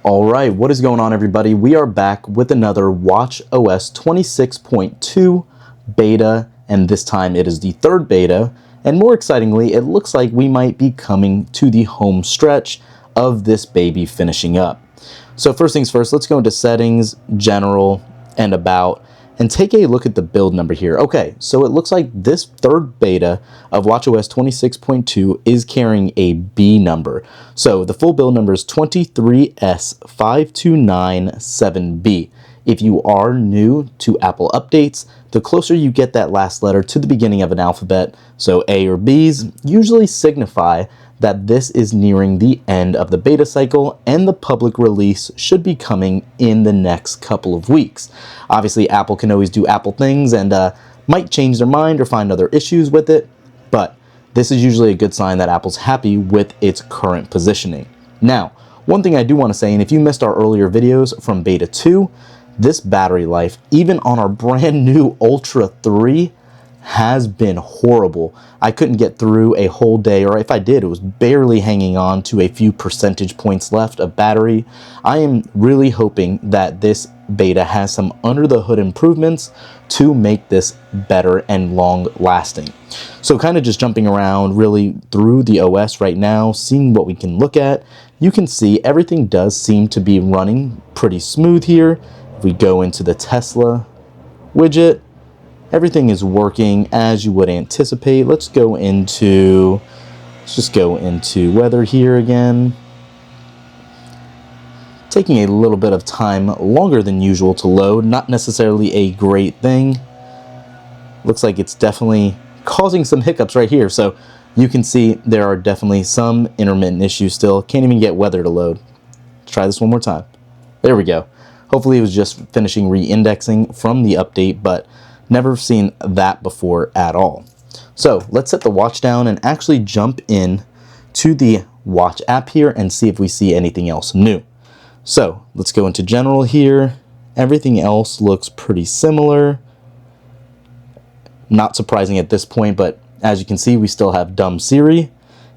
All right, what is going on, everybody? We are back with another watchOS 26.2 beta, and this time it is the third beta. And more excitingly, it looks like we might be coming to the home stretch of this baby finishing up. So first things first, let's go into settings, general, and about, and take a look at the build number here. Okay, so it looks like this third beta of watchOS 26.2 is carrying a B number. So the full build number is 23S5297B. If you are new to Apple updates, the closer you get that last letter to the beginning of an alphabet, so A or B's, usually signify that this is nearing the end of the beta cycle and the public release should be coming in the next couple of weeks. Obviously, Apple can always do Apple things and might change their mind or find other issues with it, but this is usually a good sign that Apple's happy with its current positioning. Now, one thing I do want to say, and if you missed our earlier videos from beta 2, this battery life, even on our brand new Ultra 3, has been horrible. I couldn't get through a whole day, or if I did, it was barely hanging on to a few percentage points left of battery. I am really hoping that this beta has some under the hood improvements to make this better and long lasting. So kind of just jumping around really through the OS right now, seeing what we can look at, you can see everything does seem to be running pretty smooth here. If we go into the Tesla widget, everything is working as you would anticipate. Let's just go into weather here again. Taking a little bit of time longer than usual to load, not necessarily a great thing. Looks like it's definitely causing some hiccups right here. So you can see there are definitely some intermittent issues still. Can't even get weather to load. Let's try this one more time. There we go. Hopefully it was just finishing re-indexing from the update, but never seen that before at all. So let's set the watch down and actually jump in to the watch app here and see if we see anything else new. So let's go into general here. Everything else looks pretty similar. Not surprising at this point, but as you can see, we still have dumb Siri.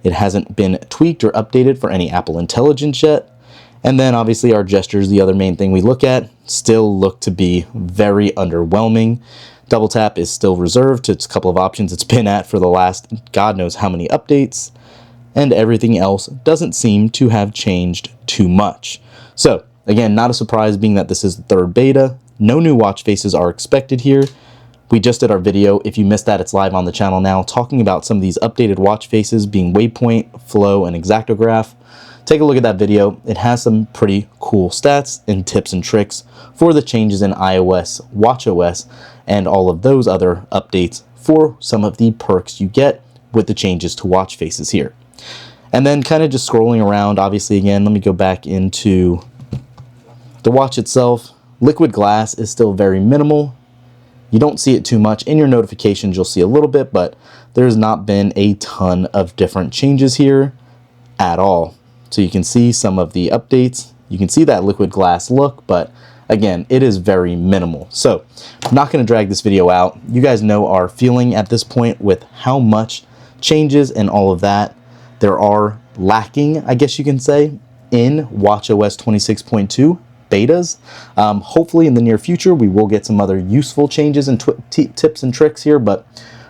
It hasn't been tweaked or updated for any Apple Intelligence yet. And then obviously our gestures, the other main thing we look at, still look to be very underwhelming. Double tap is still reserved to its couple of options it's been at for the last God knows how many updates, and everything else doesn't seem to have changed too much. So again, not a surprise being that this is the third beta. No new watch faces are expected here. We just did our video. If you missed that, it's live on the channel now, talking about some of these updated watch faces being waypoint, flow, and exactograph. Take a look at that video. It has some pretty cool stats and tips and tricks for the changes in iOS, watchOS, and all of those other updates for some of the perks you get with the changes to watch faces here. And then kind of just scrolling around, obviously, again, let me go back into the watch itself. Liquid glass is still very minimal. You don't see it too much. In your notifications, you'll see a little bit, but there's not been a ton of different changes here at all. So you can see some of the updates. You can see that liquid glass look, but again, it is very minimal. So I'm not going to drag this video out. You guys know our feeling at this point with how much changes and all of that there are lacking, I guess you can say, in watchOS 26.2 betas. Hopefully in the near future, we will get some other useful changes and tips and tricks here, but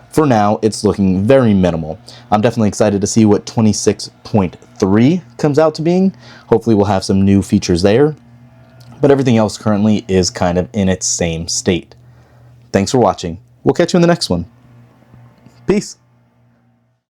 for now, it's looking very minimal. I'm definitely excited to see what 26.3 comes out to being. Hopefully we'll have some new features there, but everything else currently is kind of in its same state. Thanks for watching. We'll catch you in the next one. Peace.